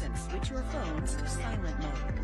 and switch your phones to silent mode.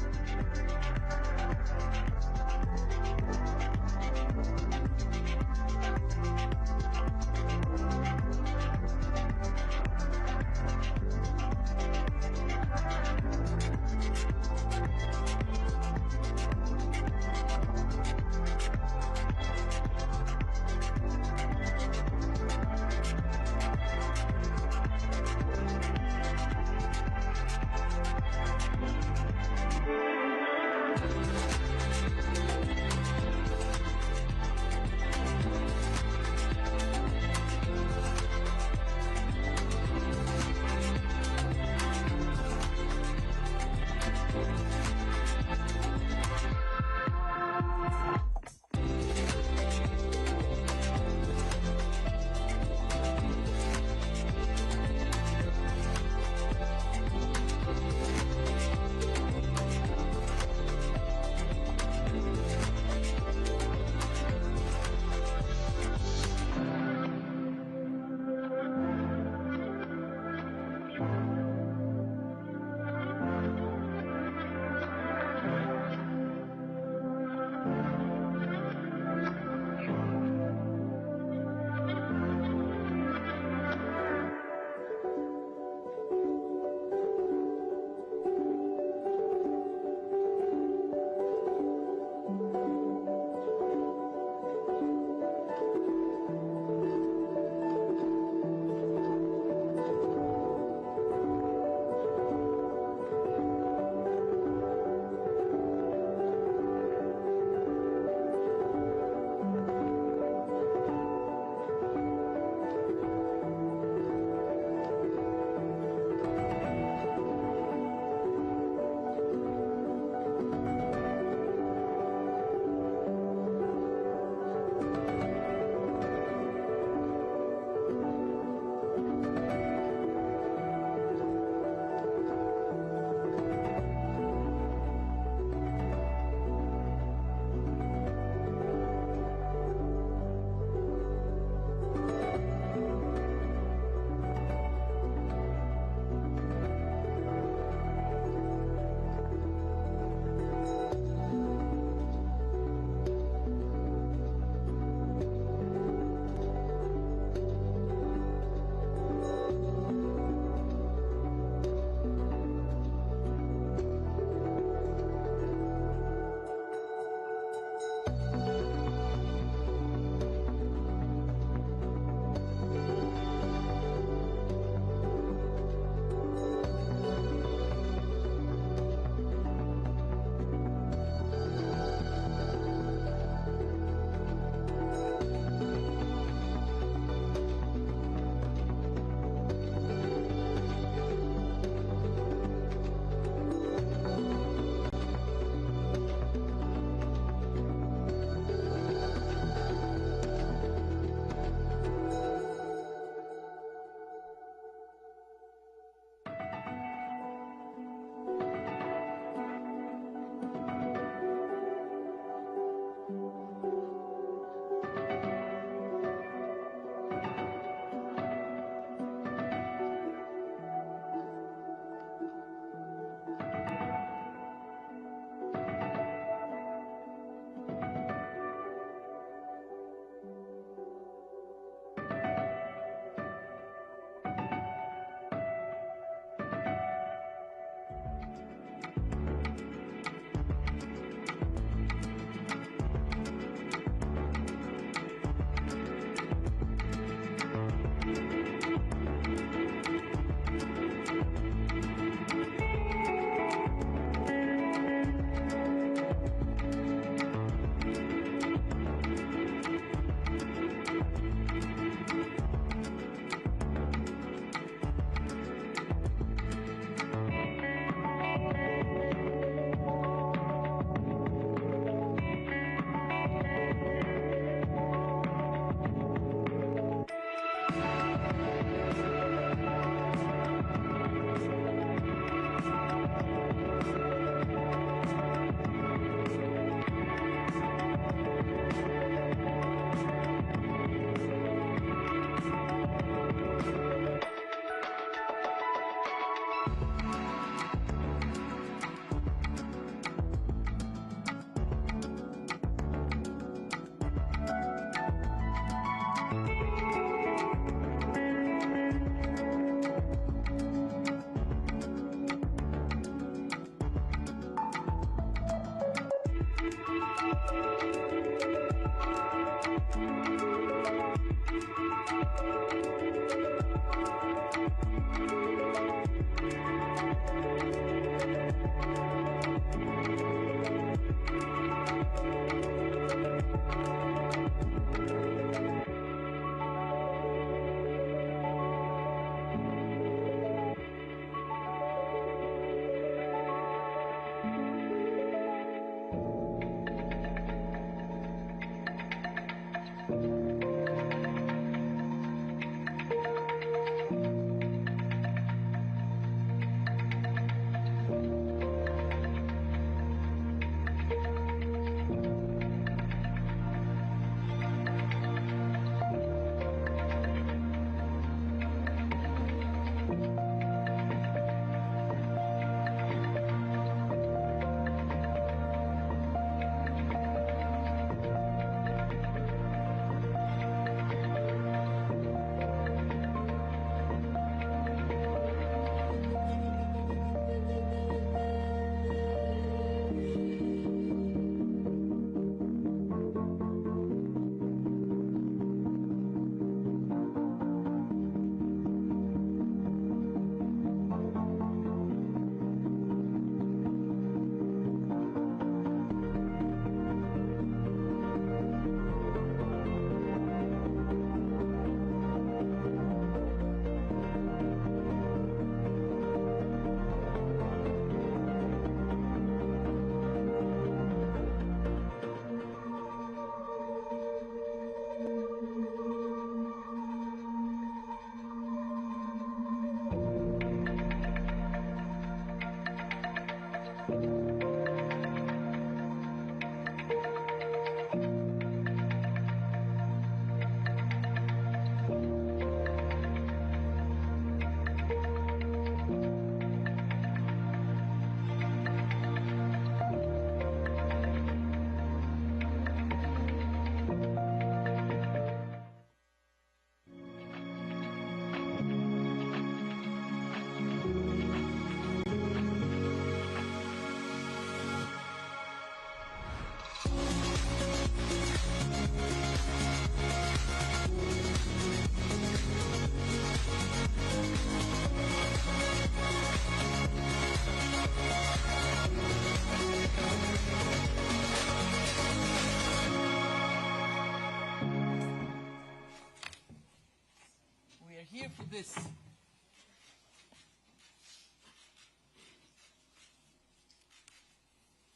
here for this.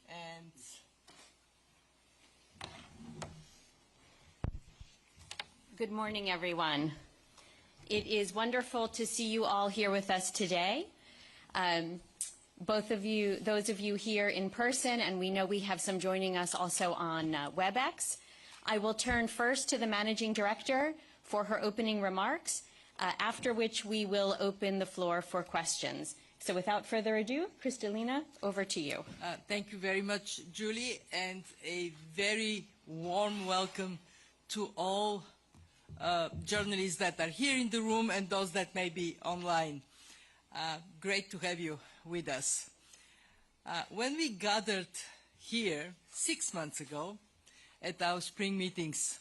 And good morning, everyone. It is wonderful to see you all here with us today. Both of you, those of you here in person, and we know we have some joining us also on WebEx. I will turn first to the Managing Director for her opening remarks, after which we will open the floor for questions. So without further ado, Kristalina, over to you. Thank you very much, Julie, and a very warm welcome to all journalists that are here in the room and those that may be online. Great to have you with us. When we gathered here 6 months ago at our spring meetings,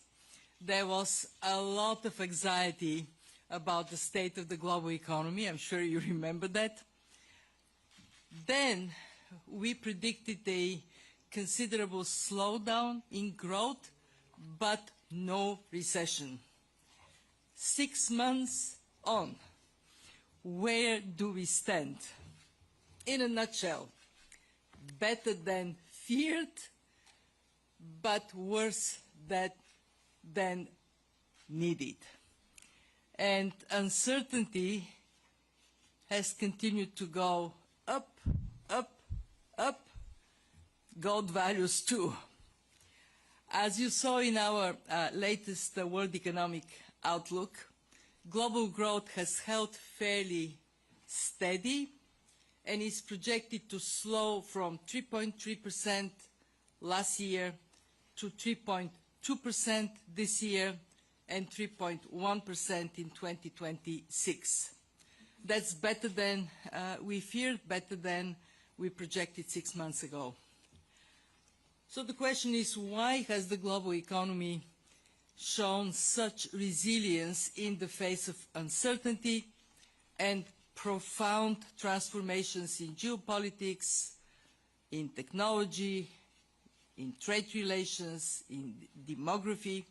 there was a lot of anxiety about the state of the global economy. I'm sure you remember that. Then we predicted a considerable slowdown in growth, but no recession. 6 months on, where do we stand? In a nutshell, better than feared, but worse than needed. And uncertainty has continued to go up, up, up, gold values too. As you saw in our latest World Economic Outlook, global growth has held fairly steady and is projected to slow from 3.3% last year to 3.2% this year and 3.1% in 2026. That's better than we feared, better than we projected 6 months ago. So the question is, why has the global economy shown such resilience in the face of uncertainty and profound transformations in geopolitics, in technology, in trade relations, in demography?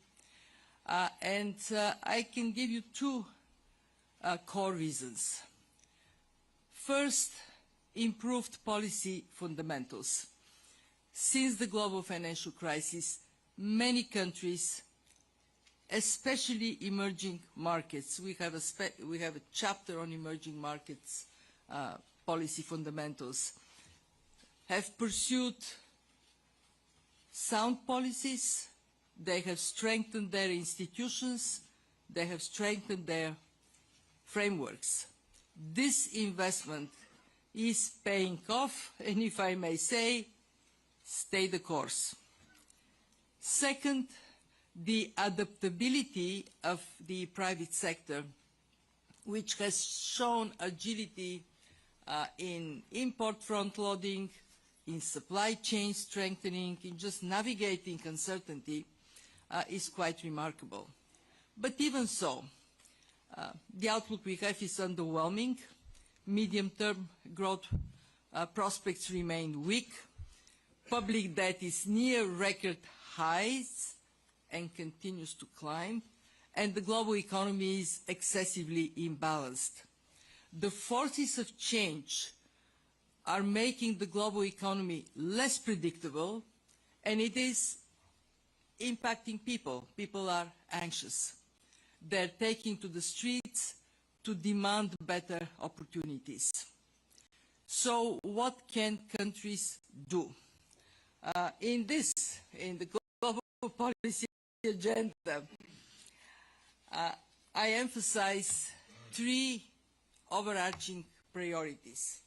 I can give you two core reasons. First, improved policy fundamentals. Since the global financial crisis, many countries, especially emerging markets, we have a chapter on emerging markets policy fundamentals, have pursued sound policies. They have strengthened their institutions. They have strengthened their frameworks. This investment is paying off, and if I may say, stay the course. Second, the adaptability of the private sector, which has shown agility in import front-loading, in supply chain strengthening, in just navigating uncertainty, is quite remarkable. But even so, the outlook we have is underwhelming. Medium-term growth prospects remain weak. Public debt is near record highs and continues to climb, and the global economy is excessively imbalanced. The forces of change are making the global economy less predictable, and it is impacting people. People are anxious. They're taking to the streets to demand better opportunities. So what can countries do? In the global policy agenda, I emphasize three overarching priorities.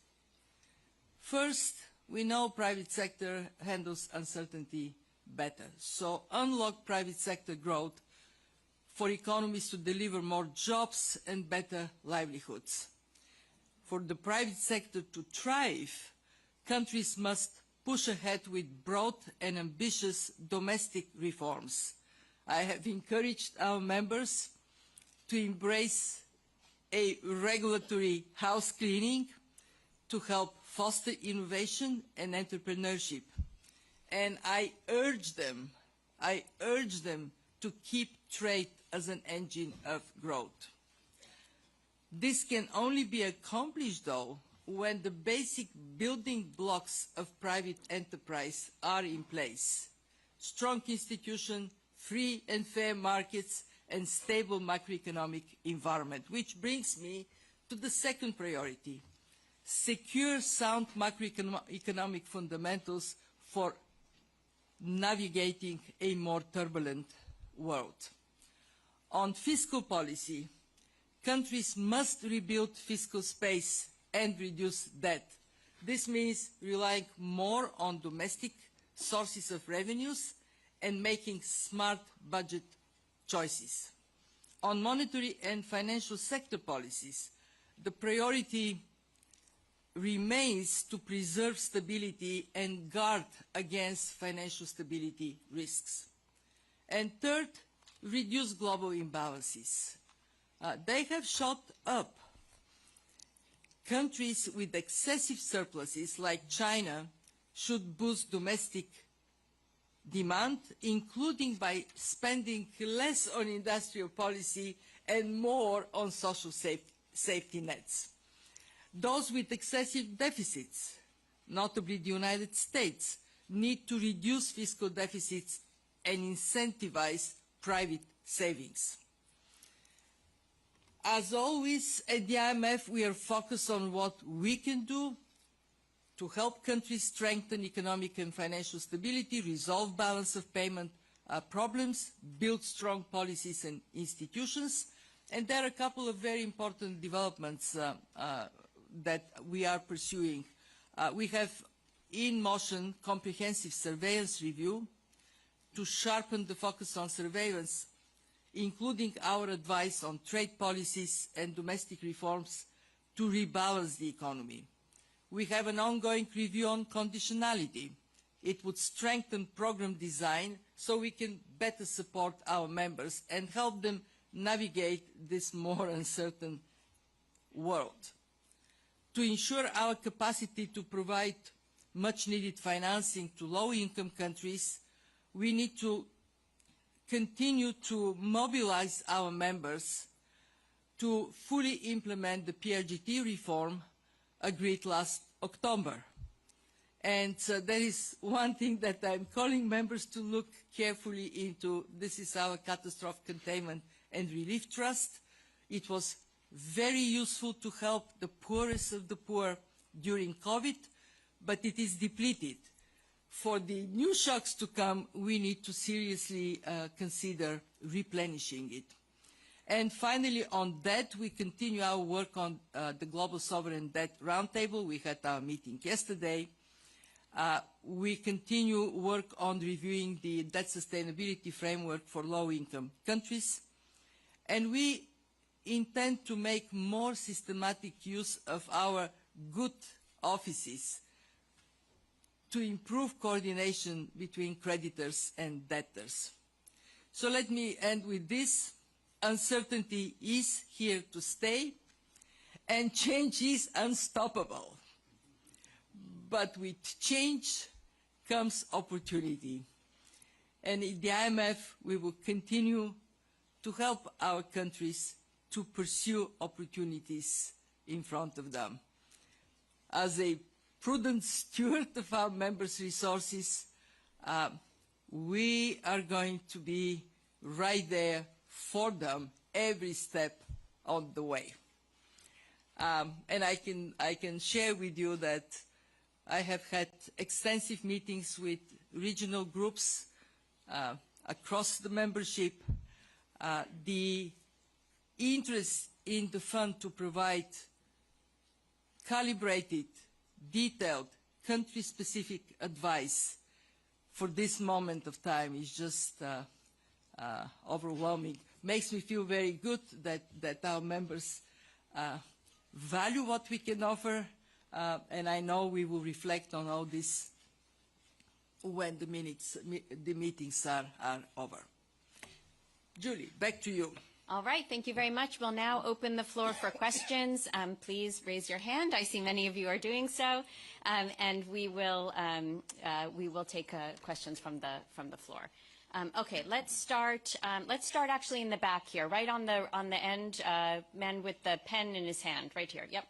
First, we know private sector handles uncertainty better. So unlock private sector growth for economies to deliver more jobs and better livelihoods. For the private sector to thrive, countries must push ahead with broad and ambitious domestic reforms. I have encouraged our members to embrace a regulatory house cleaning to help foster innovation and entrepreneurship. And I urge them to keep trade as an engine of growth. This can only be accomplished, though, when the basic building blocks of private enterprise are in place. Strong institutions, free and fair markets, and stable macroeconomic environment, which brings me to the second priority: secure sound macroeconomic fundamentals for navigating a more turbulent world. On fiscal policy, countries must rebuild fiscal space and reduce debt. This means relying more on domestic sources of revenues and making smart budget choices. On monetary and financial sector policies, the priority remains to preserve stability and guard against financial stability risks. And third, reduce global imbalances. They have shot up. Countries with excessive surpluses, like China, should boost domestic demand, including by spending less on industrial policy and more on social safety nets. Those with excessive deficits, notably the United States, need to reduce fiscal deficits and incentivize private savings. As always, at the IMF, we are focused on what we can do to help countries strengthen economic and financial stability, resolve balance of payment problems, build strong policies and institutions. And there are a couple of very important developments that we are pursuing. We have in motion comprehensive surveillance review to sharpen the focus on surveillance, including our advice on trade policies and domestic reforms to rebalance the economy. We have an ongoing review on conditionality. It would strengthen program design so we can better support our members and help them navigate this more uncertain world. To ensure our capacity to provide much-needed financing to low-income countries, we need to continue to mobilize our members to fully implement the PRGT reform agreed last October. And there is one thing that I'm calling members to look carefully into. This is our Catastrophe Containment and Relief Trust. It was very useful to help the poorest of the poor during COVID, but it is depleted. For the new shocks to come, we need to seriously consider replenishing it. And finally, on debt, we continue our work on the Global Sovereign Debt Roundtable. We had our meeting yesterday. We continue work on reviewing the debt sustainability framework for low-income countries. And we intend to make more systematic use of our good offices to improve coordination between creditors and debtors. So let me end with this. Uncertainty is here to stay, and change is unstoppable. But with change comes opportunity. And in the IMF, we will continue to help our countries to pursue opportunities in front of them. As a prudent steward of our members' resources, we are going to be right there for them every step on the way. And I can share with you that I have had extensive meetings with regional groups across the membership. The interest in the fund to provide calibrated, detailed, country-specific advice for this moment of time is just overwhelming. Makes me feel very good that our members value what we can offer, and I know we will reflect on all this when the meetings are over. Julie, back to you. All right, thank you very much. We'll now open the floor for questions. Please raise your hand. I see many of you are doing so, and we will take questions from the floor. Okay, let's start actually in the back here, right on the end, man with the pen in his hand, right here. Yep.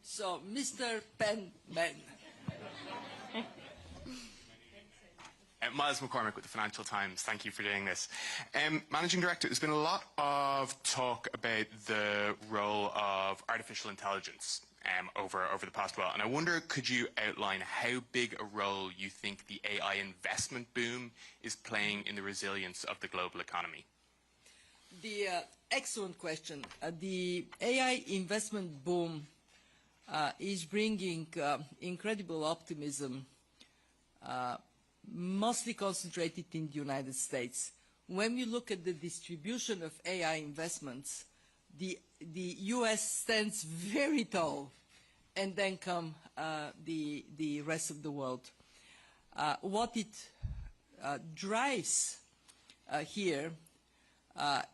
So, Mr. Pen Man. Miles McCormick with the Financial Times. Thank you for doing this. Managing Director, there's been a lot of talk about the role of artificial intelligence over the past while, and I wonder, could you outline how big a role you think the AI investment boom is playing in the resilience of the global economy? The excellent question. The AI investment boom is bringing incredible optimism, mostly concentrated in the United States. When we look at the distribution of AI investments, the US stands very tall, and then come the rest of the world. What it drives here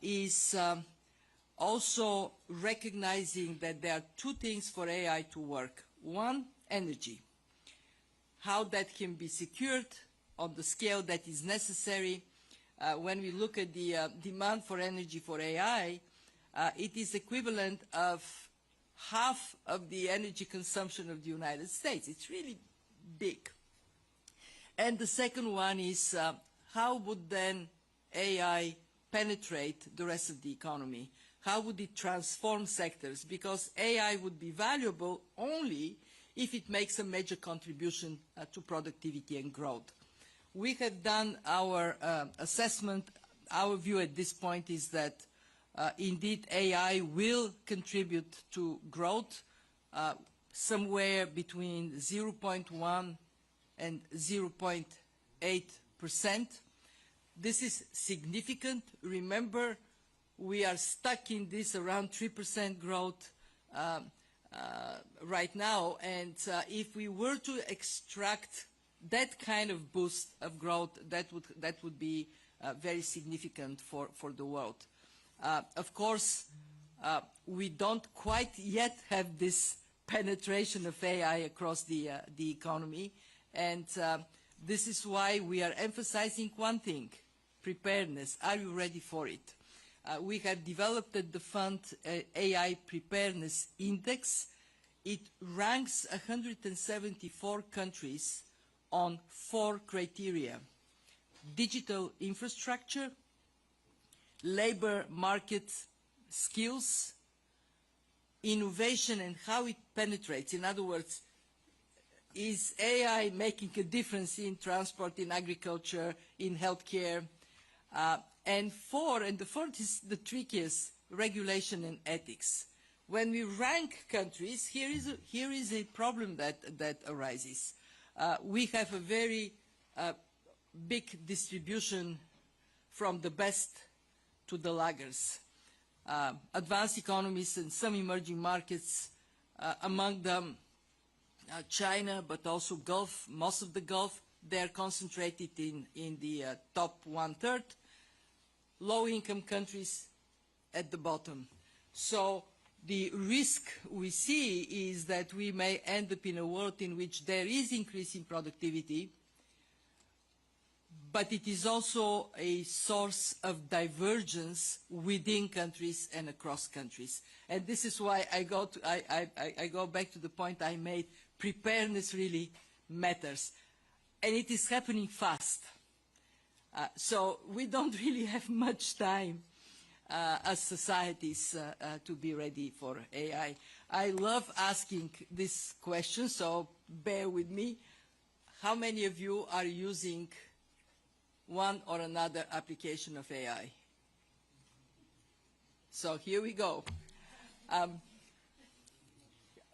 is also recognizing that there are two things for AI to work. One, energy. How that can be secured on the scale that is necessary. When we look at the demand for energy for AI, it is equivalent of half of the energy consumption of the United States. It's really big. And the second one is how would then AI penetrate the rest of the economy? How would it transform sectors? Because AI would be valuable only if it makes a major contribution to productivity and growth. We have done our assessment. Our view at this point is that indeed AI will contribute to growth somewhere between 0.1 and 0.8%. This is significant. Remember, we are stuck in this around 3% growth right now, and if we were to extract that kind of boost of growth, that would be very significant for the world. Of course, we don't quite yet have this penetration of AI across the economy, and this is why we are emphasizing one thing: preparedness. Are you ready for it? We have developed at the fund AI Preparedness Index. It ranks 174 countries on 4 criteria: digital infrastructure, labor market skills, innovation and how it penetrates. In other words, is AI making a difference in transport, in agriculture, in healthcare? And the fourth is the trickiest: regulation and ethics. When we rank countries, here is a problem that arises. We have a very big distribution from the best to the laggards. Advanced economies and some emerging markets, among them China, but also Gulf, most of the Gulf, they're concentrated in the top 1/3. Low-income countries at the bottom. So the risk we see is that we may end up in a world in which there is increase in productivity, but it is also a source of divergence within countries and across countries. And this is why I go back to the point I made: preparedness really matters. And it is happening fast. So we don't really have much time as societies to be ready for AI. I love asking this question, so bear with me. How many of you are using one or another application of AI? So here we go.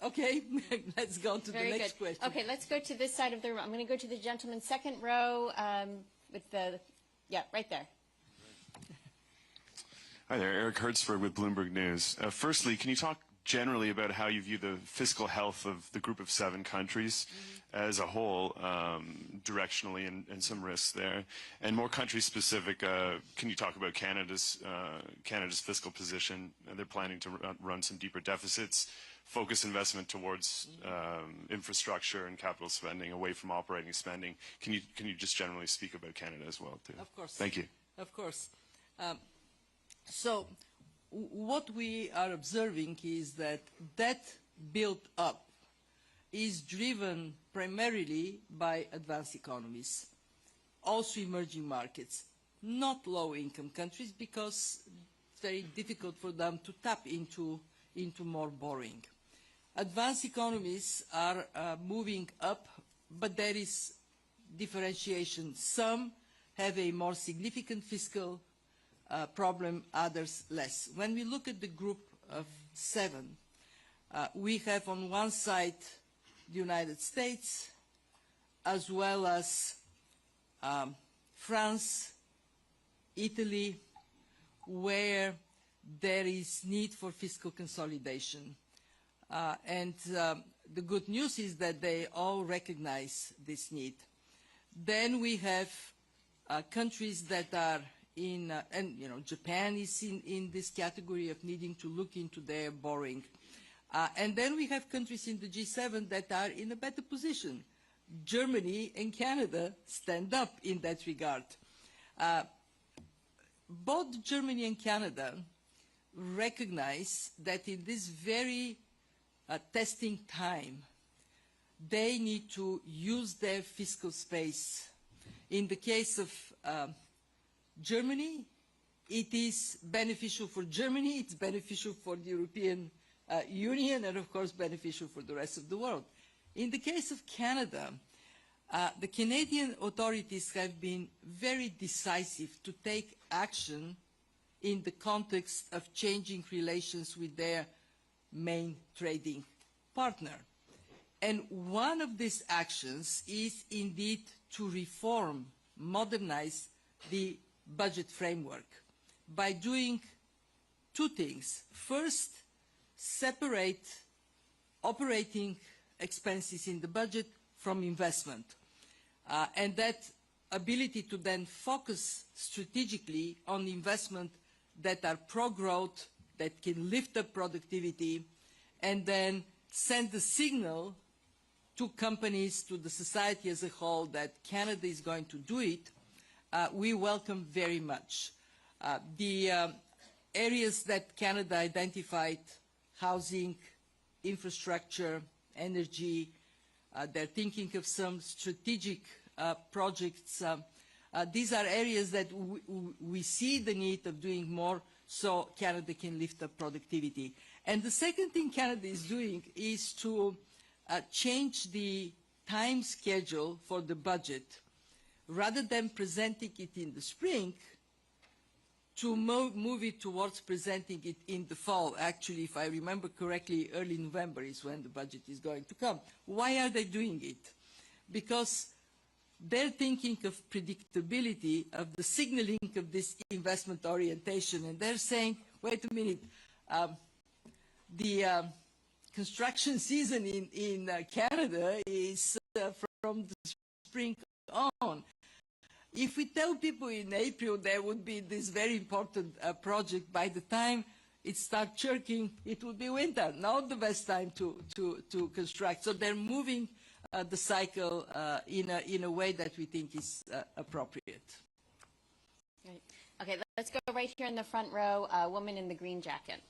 Okay, let's go to the next question. Okay, let's go to this side of the room. I'm going to go to the gentleman second row with the, yeah, right there. Hi there, Eric Hertzberg with Bloomberg News. Firstly, can you talk generally about how you view the fiscal health of the group of 7 countries as a whole, directionally, and some risks there. And more country-specific, can you talk about Canada's fiscal position? They're planning to run some deeper deficits, focus investment towards infrastructure and capital spending away from operating spending. Can you just generally speak about Canada as well, too? Of course. Thank you. Of course. So what we are observing is that build-up is driven primarily by advanced economies, also emerging markets, not low-income countries, because it's very difficult for them to tap into more borrowing. Advanced economies are moving up, but there is differentiation. Some have a more significant fiscal problem, others less. When we look at the group of 7, we have on one side the United States, as well as France, Italy, where there is need for fiscal consolidation. And the good news is that they all recognize this need. Then we have countries that are in, and Japan is in this category of needing to look into their borrowing. And then we have countries in the G7 that are in a better position. Germany and Canada stand up in that regard. Both Germany and Canada recognize that in this very testing time, they need to use their fiscal space. In the case of Germany, it is beneficial for Germany, it's beneficial for the European Union, and of course beneficial for the rest of the world. In the case of Canada, the Canadian authorities have been very decisive to take action in the context of changing relations with their main trading partner. And one of these actions is indeed to reform, modernize the budget framework by doing 2 things. First, separate operating expenses in the budget from investment. And that ability to then focus strategically on investment that are pro-growth, that can lift up productivity, and then send the signal to companies, to the society as a whole, that Canada is going to do it, we welcome very much. The areas that Canada identified, housing, infrastructure, energy, they're thinking of some strategic projects. These are areas that we see the need of doing more so Canada can lift up productivity. And the second thing Canada is doing is to change the time schedule for the budget. Rather than presenting it in the spring, to move it towards presenting it in the fall. Actually, if I remember correctly, early November is when the budget is going to come. Why are they doing it? Because they're thinking of predictability, of the signaling of this investment orientation, and they're saying, wait a minute, the construction season in Canada is from the spring on. If we tell people in April there would be this very important project, by the time it starts chirking, it will be winter, not the best time to construct. So they're moving the cycle in a way that we think is appropriate. Right. Okay, let's go right here in the front row, a woman in the green jacket.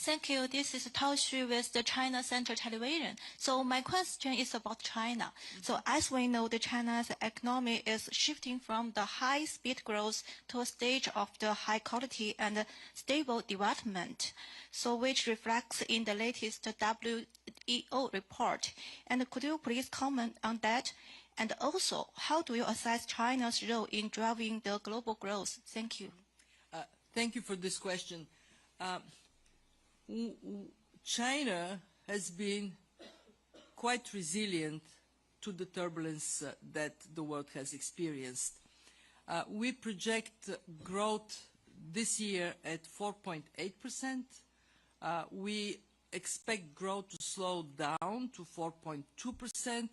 Thank you. This is Tao Xu with the China Central Television. So my question is about China. So as we know, the China's economy is shifting from the high-speed growth to a stage of the high quality and stable development, so which reflects in the latest WEO report. And could you please comment on that? And also, how do you assess China's role in driving the global growth? Thank you. Thank you for this question. China has been quite resilient to the turbulence that the world has experienced. We project growth this year at 4.8%. We expect growth to slow down to 4.2%,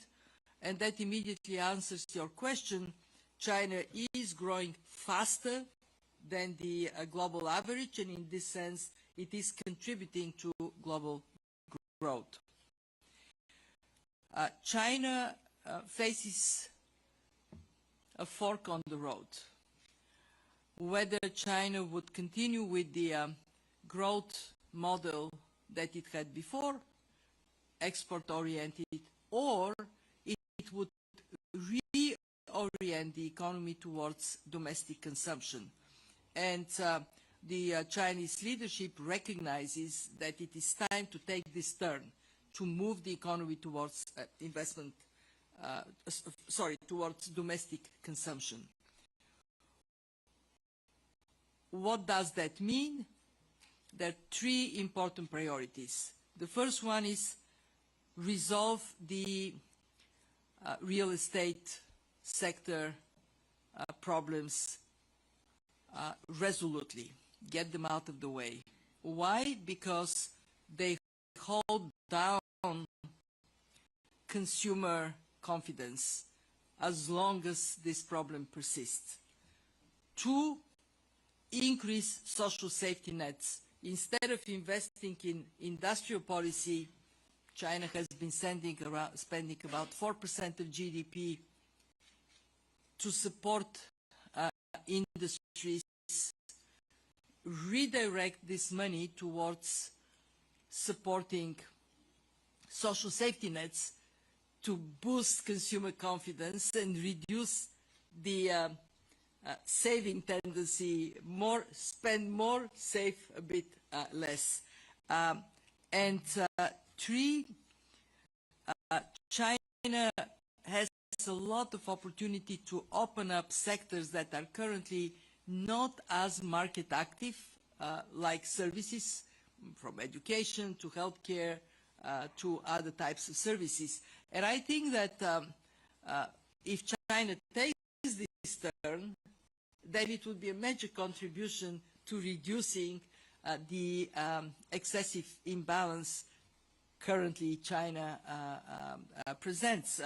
and that immediately answers your question. China is growing faster than the global average, and in this sense, it is contributing to global growth. China faces a fork on the road. Whether China would continue with the growth model that it had before, export-oriented, or it would reorient the economy towards domestic consumption. And the Chinese leadership recognizes that it is time to take this turn, to move the economy towards towards domestic consumption. What does that mean? There are three important priorities. The first one is resolve the real estate sector problems resolutely, get them out of the way. Why? Because they hold down consumer confidence as long as this problem persists. Two, increase social safety nets. Instead of investing in industrial policy, China has been spending about 4% of GDP to support industries. Redirect this money towards supporting social safety nets to boost consumer confidence and reduce the saving tendency, spend more, save a bit less. And three, China has a lot of opportunity to open up sectors that are currently not as market active, like services, from education to healthcare to other types of services. And I think that if China takes this turn, then it would be a major contribution to reducing the excessive imbalance currently China presents.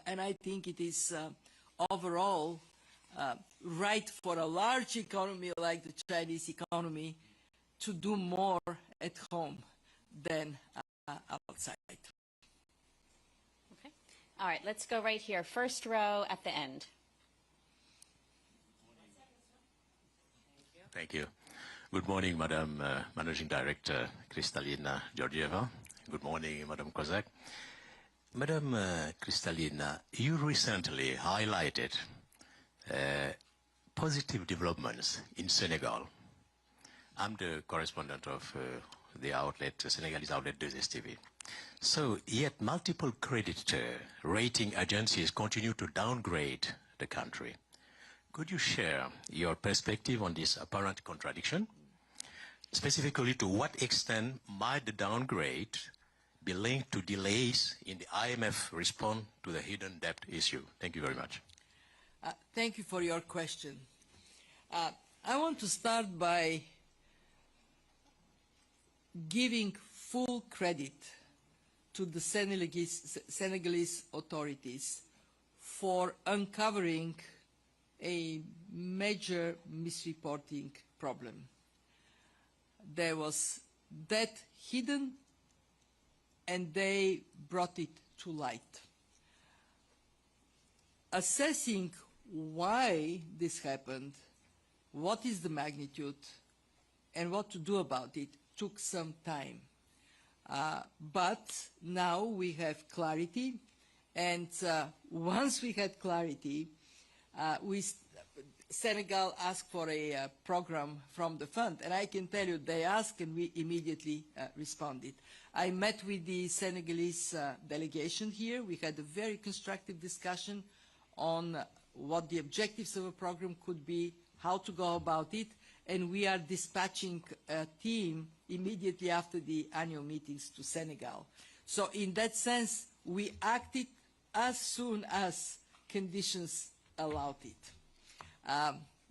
And I think it is overall right for a large economy like the Chinese economy to do more at home than outside. Okay. All right, let's go right here. First row at the end. Thank you. Good morning, Madam Managing Director Kristalina Georgieva. Good morning, Madam Kozak. Madam Kristalina, you recently highlighted positive developments in Senegal. I'm the correspondent of the outlet, Senegalese outlet 2STV. So, yet multiple credit rating agencies continue to downgrade the country. Could you share your perspective on this apparent contradiction? Specifically, to what extent might the downgrade be linked to delays in the IMF response to the hidden debt issue? Thank you very much. Thank you for your question. I want to start by giving full credit to the Senegalese authorities for uncovering a major misreporting problem. There was debt hidden and they brought it to light. Assessing why this happened, what is the magnitude, and what to do about it took some time. But now we have clarity, and once we had clarity, Senegal asked for a program from the fund, and I can tell you they asked and we immediately responded. I met with the Senegalese delegation here. We had a very constructive discussion on what the objectives of a program could be, how to go about it, and we are dispatching a team immediately after the annual meetings to Senegal. So in that sense, we acted as soon as conditions allowed it.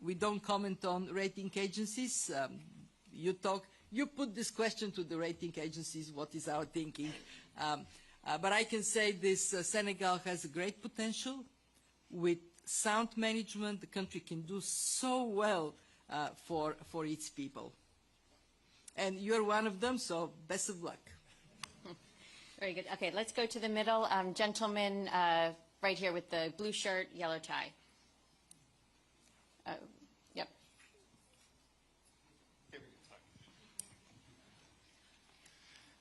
we don't comment on rating agencies. You put this question to the rating agencies, what is our thinking? But I can say this, Senegal has a great potential. With sound management, the country can do so well for its people. And you're one of them, so best of luck. Very good. Okay, let's go to the middle. Gentleman right here with the blue shirt, yellow tie. Yep.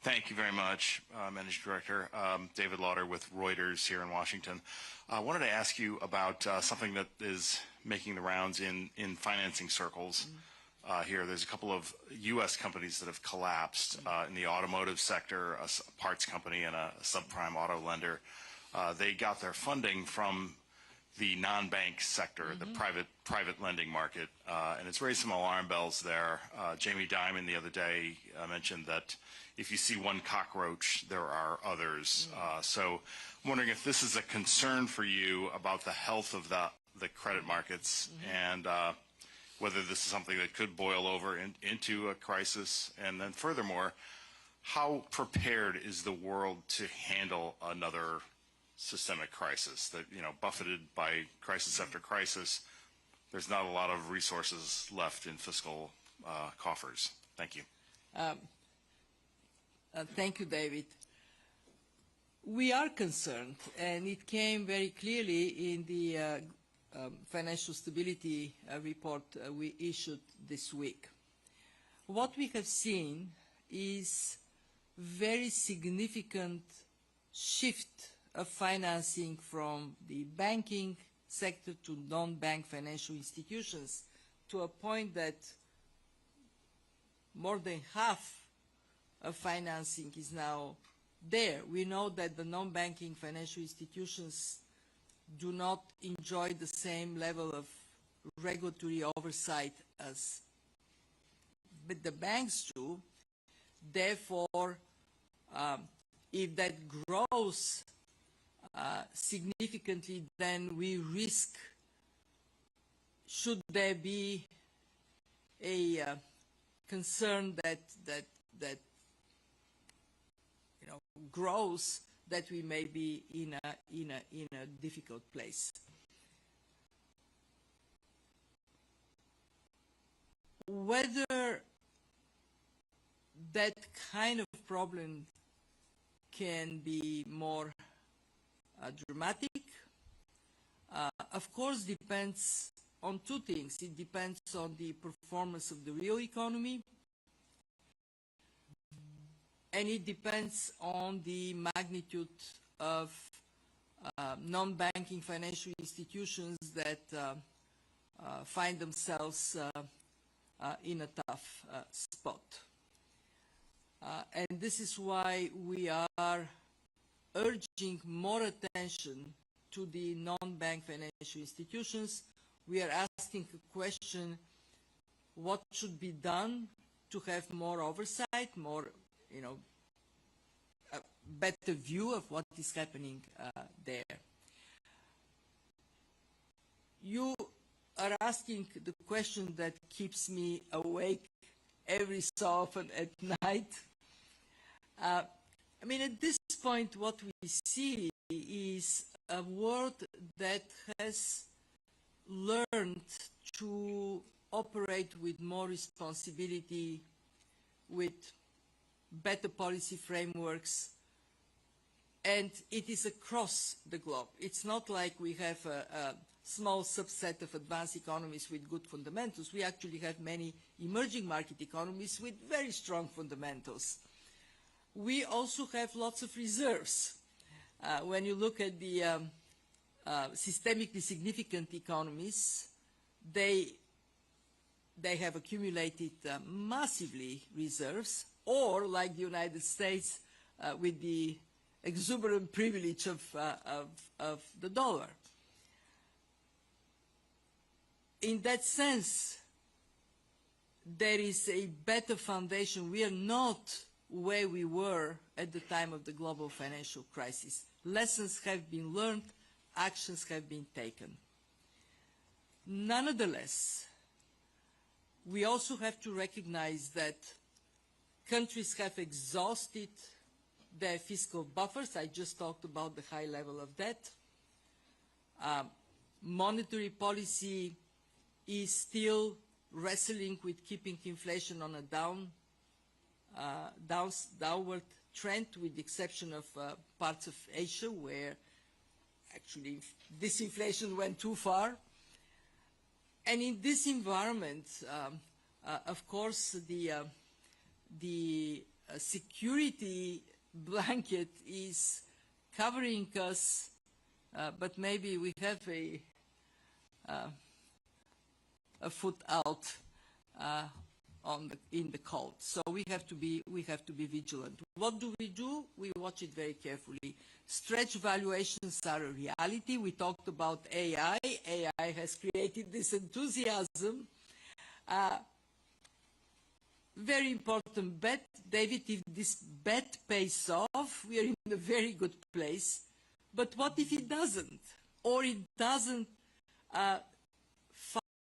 Thank you very much, Managing Director. David Lauder with Reuters here in Washington. I wanted to ask you about something that is making the rounds in financing circles here. There's a couple of U.S. companies that have collapsed in the automotive sector, a parts company and a subprime auto lender. They got their funding from the non-bank sector, the private lending market, and it's raised some alarm bells there. Jamie Dimon the other day mentioned that if you see one cockroach, there are others. So I'm wondering if this is a concern for you about the health of the credit markets and whether this is something that could boil over into a crisis. And then furthermore, how prepared is the world to handle another systemic crisis that, buffeted by crisis after crisis? There's not a lot of resources left in fiscal coffers. Thank you. Thank you, David. We are concerned, and it came very clearly in the financial stability report we issued this week. What we have seen is very significant shift of financing from the banking sector to non-bank financial institutions, to a point that more than half of financing is now there. We know that the non-banking financial institutions do not enjoy the same level of regulatory oversight as the banks do. Therefore, if that grows significantly, then we risk, should there be a concern that grows, that we may be in a difficult place. Whether that kind of problem can be more dramatic, of course, depends on two things. It depends on the performance of the real economy, and it depends on the magnitude of non-banking financial institutions that find themselves in a tough spot. And this is why we are urging more attention to the non-bank financial institutions. We are asking a question: what should be done to have more oversight, more, a better view of what is happening there? You are asking the question that keeps me awake every so often at night. At this point, what we see is a world that has learned to operate with more responsibility, with better policy frameworks, and it is across the globe. It's not like we have a small subset of advanced economies with good fundamentals. We actually have many emerging market economies with very strong fundamentals. We also have lots of reserves. When you look at the systemically significant economies, they have accumulated massively reserves, or like the United States, with the exuberant privilege of the dollar. In that sense, there is a better foundation. We are not where we were at the time of the global financial crisis. Lessons have been learned, actions have been taken. Nonetheless, we also have to recognize that countries have exhausted their fiscal buffers. I just talked about the high level of debt. Monetary policy is still wrestling with keeping inflation on a downward trend, with the exception of parts of Asia where actually disinflation went too far. And in this environment, of course, the security blanket is covering us, but maybe we have a foot out in the cold. So we have to be vigilant. What do? We watch it very carefully. Stretch valuations are a reality. We talked about AI. AI has created this enthusiasm. Very important bet, David. If this bet pays off, we are in a very good place. But what if it doesn't, or it doesn't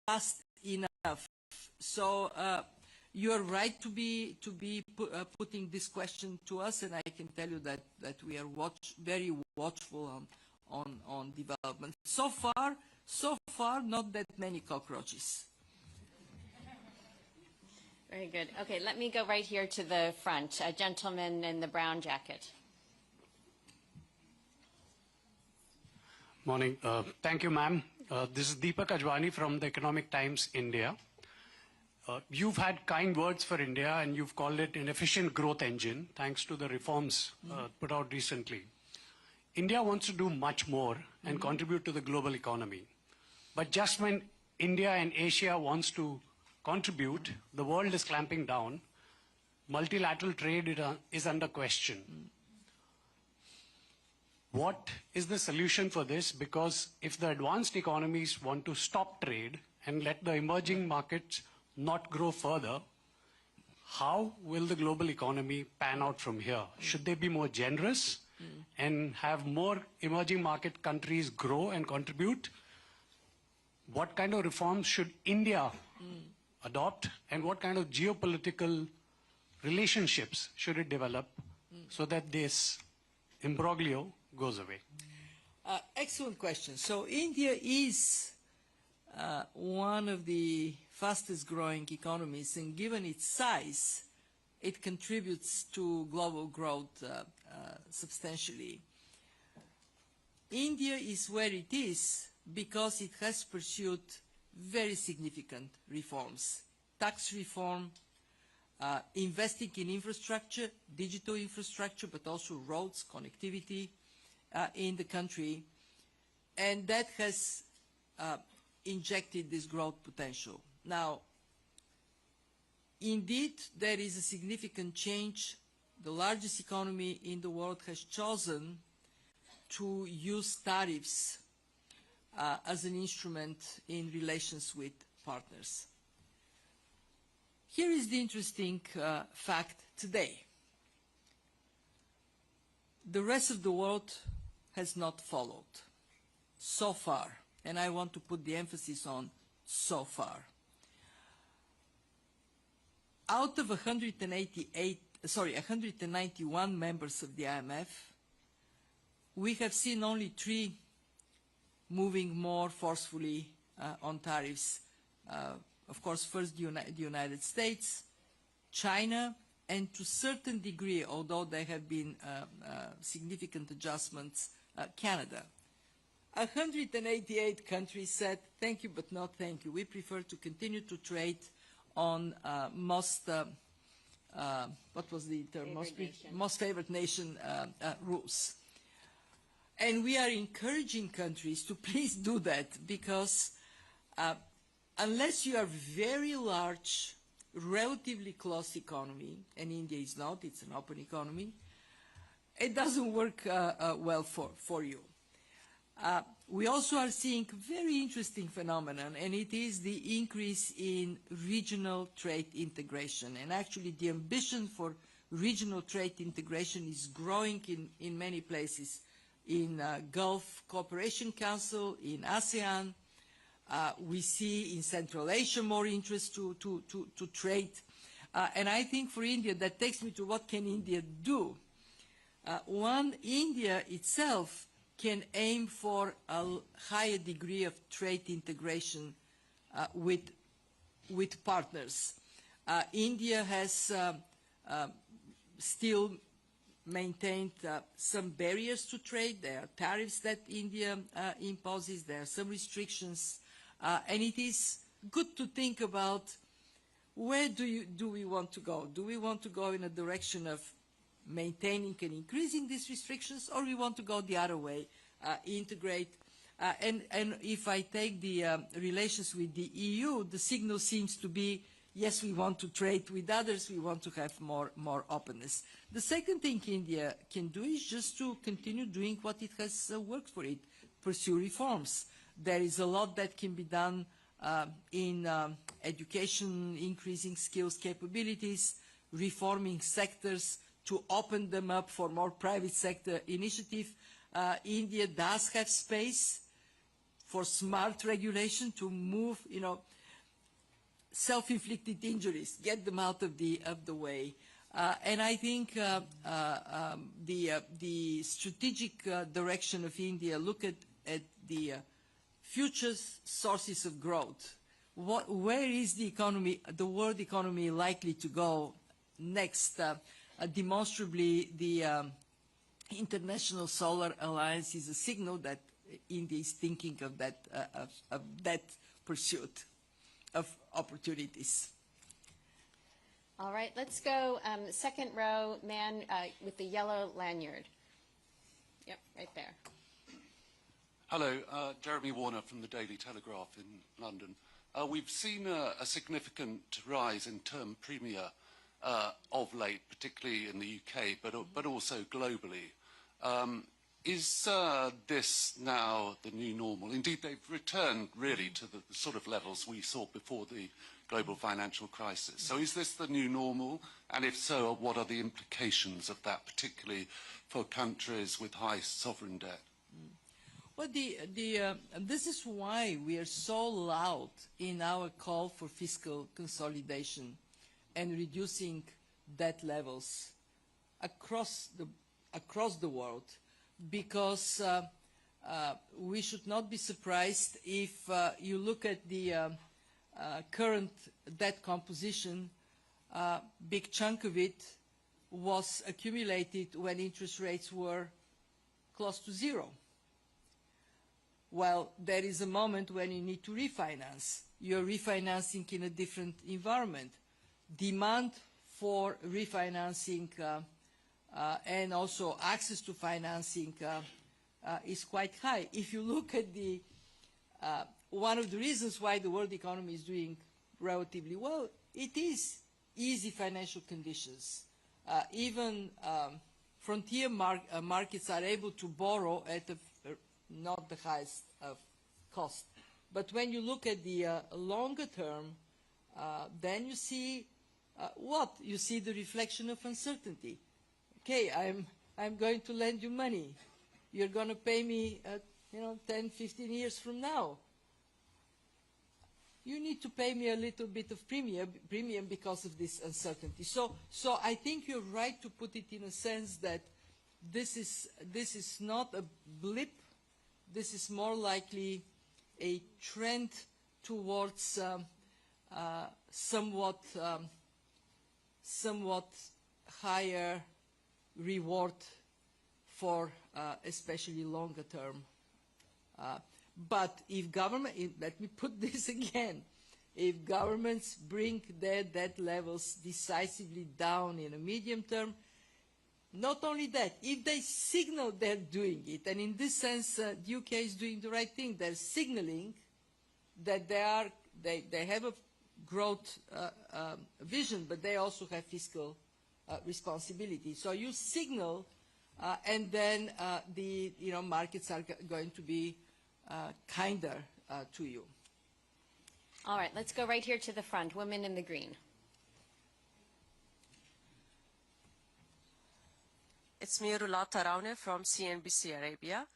fast enough? So you're right to be putting this question to us, and I can tell you that we are very watchful on development. So far, not that many cockroaches. Very good. Okay, let me go right here to the front. A gentleman in the brown jacket. Morning. Thank you, ma'am. This is Deepak Ajwani from the Economic Times, India. You've had kind words for India, and you've called it an efficient growth engine, thanks to the reforms put out recently. India wants to do much more and contribute to the global economy. But just when India and Asia wants to contribute, the world is clamping down. Multilateral trade is under question. What is the solution for this? Because if the advanced economies want to stop trade and let the emerging markets not grow further, how will the global economy pan out from here? Should they be more generous and have more emerging market countries grow and contribute? What kind of reforms should India adopt, and what kind of geopolitical relationships should it develop so that this imbroglio goes away? Excellent question. So India is one of the fastest growing economies, and given its size, it contributes to global growth substantially. India is where it is because it has pursued very significant reforms. Tax reform, investing in infrastructure, digital infrastructure, but also roads, connectivity in the country, and that has injected this growth potential. Now, indeed, there is a significant change. The largest economy in the world has chosen to use tariffs as an instrument in relations with partners. Here is the interesting fact today. The rest of the world has not followed so far, and I want to put the emphasis on so far. Out of 191 members of the IMF, we have seen only 3 moving more forcefully on tariffs. Of course, first the United States, China, and to a certain degree, although there have been significant adjustments, Canada. 188 countries said, thank you, but no thank you. We prefer to continue to trade on most, what was the term? Most favored nation rules. And we are encouraging countries to please do that, because unless you are very large, relatively close economy, and India is not, it's an open economy, it doesn't work well for you. We also are seeing a very interesting phenomenon, and it is the increase in regional trade integration. And actually the ambition for regional trade integration is growing in many places, in Gulf Cooperation Council, in ASEAN, We see in Central Asia more interest to trade. And I think for India, that takes me to what can India do. One, India itself can aim for a higher degree of trade integration with partners. India has still maintained some barriers to trade. There are tariffs that India imposes. There are some restrictions. And it is good to think about where do we want to go? Do we want to go in a direction of maintaining and increasing these restrictions, or we want to go the other way, integrate? And if I take the relations with the EU, the signal seems to be, yes, we want to trade with others, we want to have more openness. The second thing India can do is just to continue doing what it has worked for it, pursue reforms. There is a lot that can be done in education, increasing skills capabilities, reforming sectors to open them up for more private sector initiative. India does have space for smart regulation to move, self-inflicted injuries, get them out of the way. And I think the strategic direction of India, look at the future sources of growth. Where is the economy, the world economy, likely to go next? Demonstrably, the International Solar Alliance is a signal that India is thinking of that pursuit of opportunities. All right, let's go second row, man with the yellow lanyard. Yep, right there. Hello, Jeremy Warner from the Daily Telegraph in London. We've seen a significant rise in term premia of late, particularly in the UK, but also globally. Is this now the new normal? Indeed, they've returned really to the sort of levels we saw before the global financial crisis. So is this the new normal? And if so, what are the implications of that, particularly for countries with high sovereign debt? Well, this is why we are so loud in our call for fiscal consolidation and reducing debt levels across the world, because we should not be surprised if you look at the current debt composition. Big chunk of it was accumulated when interest rates were close to zero. Well, there is a moment when you need to refinance. You're refinancing in a different environment. Demand for refinancing and also access to financing is quite high. If you look at the one of the reasons why the world economy is doing relatively well, it is easy financial conditions. Even frontier markets are able to borrow at not the highest of cost. But when you look at the longer term, then you see what? You see the reflection of uncertainty. Okay, I'm going to lend you money. You're going to pay me 10, 15 years from now. You need to pay me a little bit of premium because of this uncertainty. So I think you're right to put it in a sense that this is not a blip. This is more likely a trend towards somewhat higher reward for especially longer term. But if government, let me put this again, if governments bring their debt levels decisively down in a medium term, not only that, if they signal they're doing it, and in this sense the UK is doing the right thing, they're signaling that they have a growth vision, but they also have fiscal responsibility. So you signal, and then the markets are going to be kinder to you. All right, let's go right here to the front. Woman in the green. It's me, Rulata Raune from CNBC Arabia.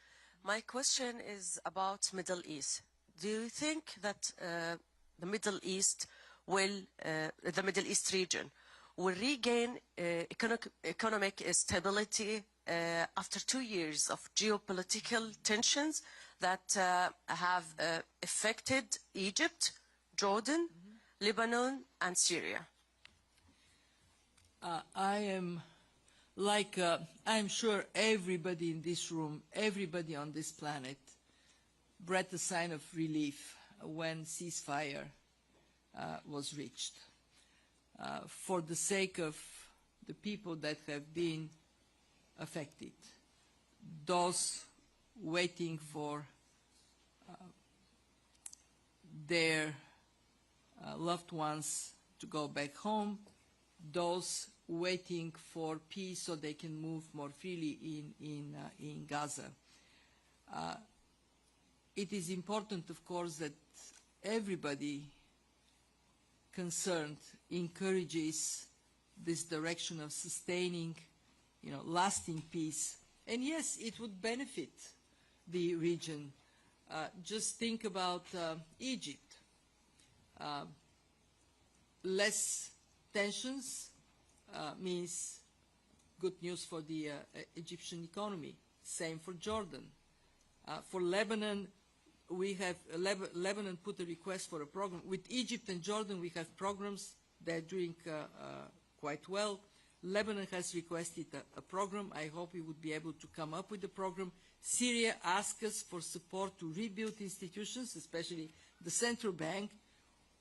My question is about Middle East. do you think that the Middle East region will regain economic stability after 2 years of geopolitical tensions that have affected Egypt, Jordan, Lebanon, and Syria? I am like, I'm sure everybody in this room, everybody on this planet, breathed a sign of relief when ceasefire was reached. For the sake of the people that have been affected, those waiting for their loved ones to go back home, those waiting for peace so they can move more freely in Gaza. It is important, of course, that everybody concerned encourages this direction of sustaining, lasting peace. And yes, it would benefit the region. Just think about Egypt. Less tensions means good news for the Egyptian economy. Same for Jordan. For Lebanon, Lebanon put a request for a program. With Egypt and Jordan, we have programs that are doing quite well. Lebanon has requested a program. I hope we would be able to come up with a program. Syria asked us for support to rebuild institutions, especially the central bank.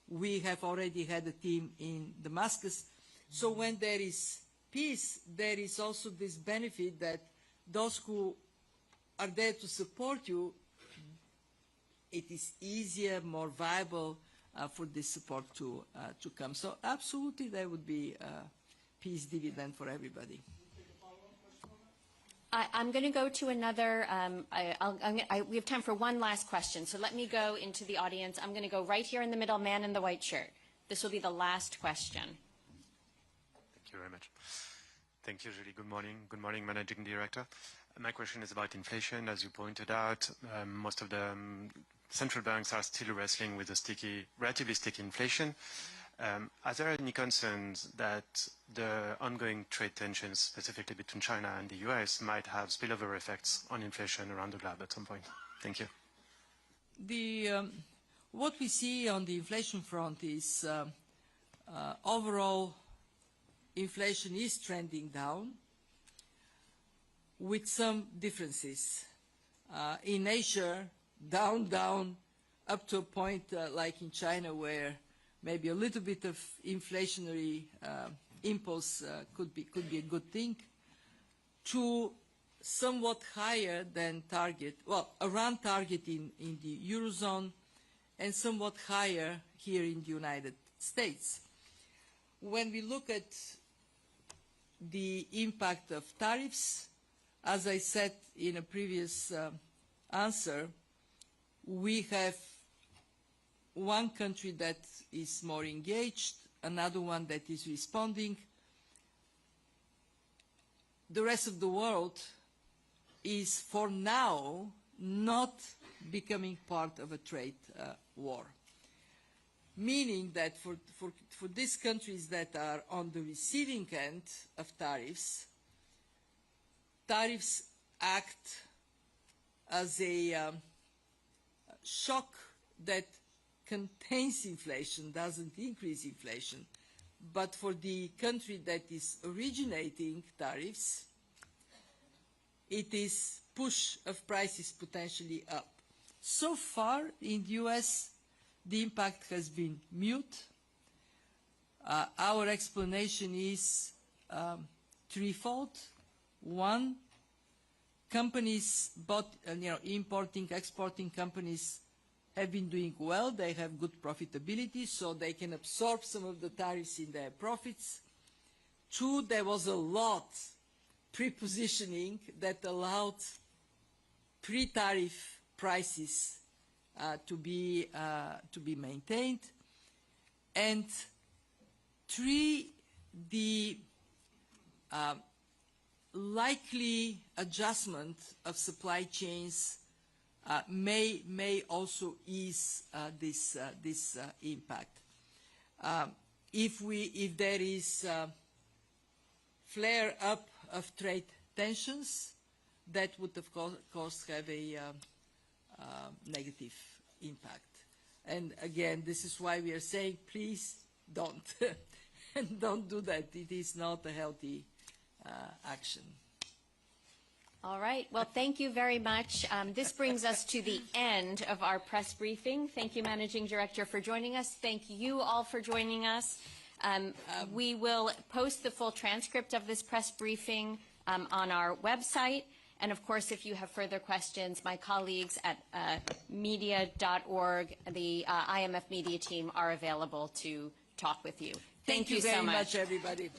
We have already had a team in Damascus. So when there is peace, there is also this benefit that those who are there to support you, it is easier, more viable for this support to come. So absolutely there would be a peace dividend for everybody. I'm going to go to another, we have time for one last question, so let me go into the audience. I'm going to go right here in the middle, man in the white shirt. This will be the last question. Thank you very much. Thank you, Julie. Good morning. Good morning, Managing Director. My question is about inflation. As you pointed out, most of the central banks are still wrestling with a relatively sticky inflation. Are there any concerns that the ongoing trade tensions, specifically between China and the US, might have spillover effects on inflation around the globe at some point? Thank you. What we see on the inflation front is overall inflation is trending down with some differences. In Asia, down, up to a point like in China where maybe a little bit of inflationary impulse could be a good thing, to somewhat higher than target, well, around target in the Eurozone and somewhat higher here in the United States. When we look at the impact of tariffs, as I said in a previous answer, we have one country that is more engaged, another one that is responding. The rest of the world is, for now, not becoming part of a trade war. Meaning that for these countries that are on the receiving end of tariffs, tariffs act as a shock that contains inflation, doesn't increase inflation. But for the country that is originating tariffs, it is push of prices potentially up. So far in the US, the impact has been mute. Our explanation is threefold. One, companies, importing, exporting companies have been doing well. They have good profitability, so they can absorb some of the tariffs in their profits. Two, there was a lot pre-positioning that allowed pre-tariff prices to be maintained. And three, the likely adjustment of supply chains may also ease this impact. If there is flare up of trade tensions, that would of course have a negative impact. And again, this is why we are saying, please don't don't do that. It is not a healthy action. All right. Well, thank you very much. This brings us to the end of our press briefing. Thank you, Managing Director, for joining us. Thank you all for joining us. We will post the full transcript of this press briefing on our website. And, of course, if you have further questions, my colleagues at media.org, the IMF media team, are available to talk with you. Thank you so very much. much, everybody.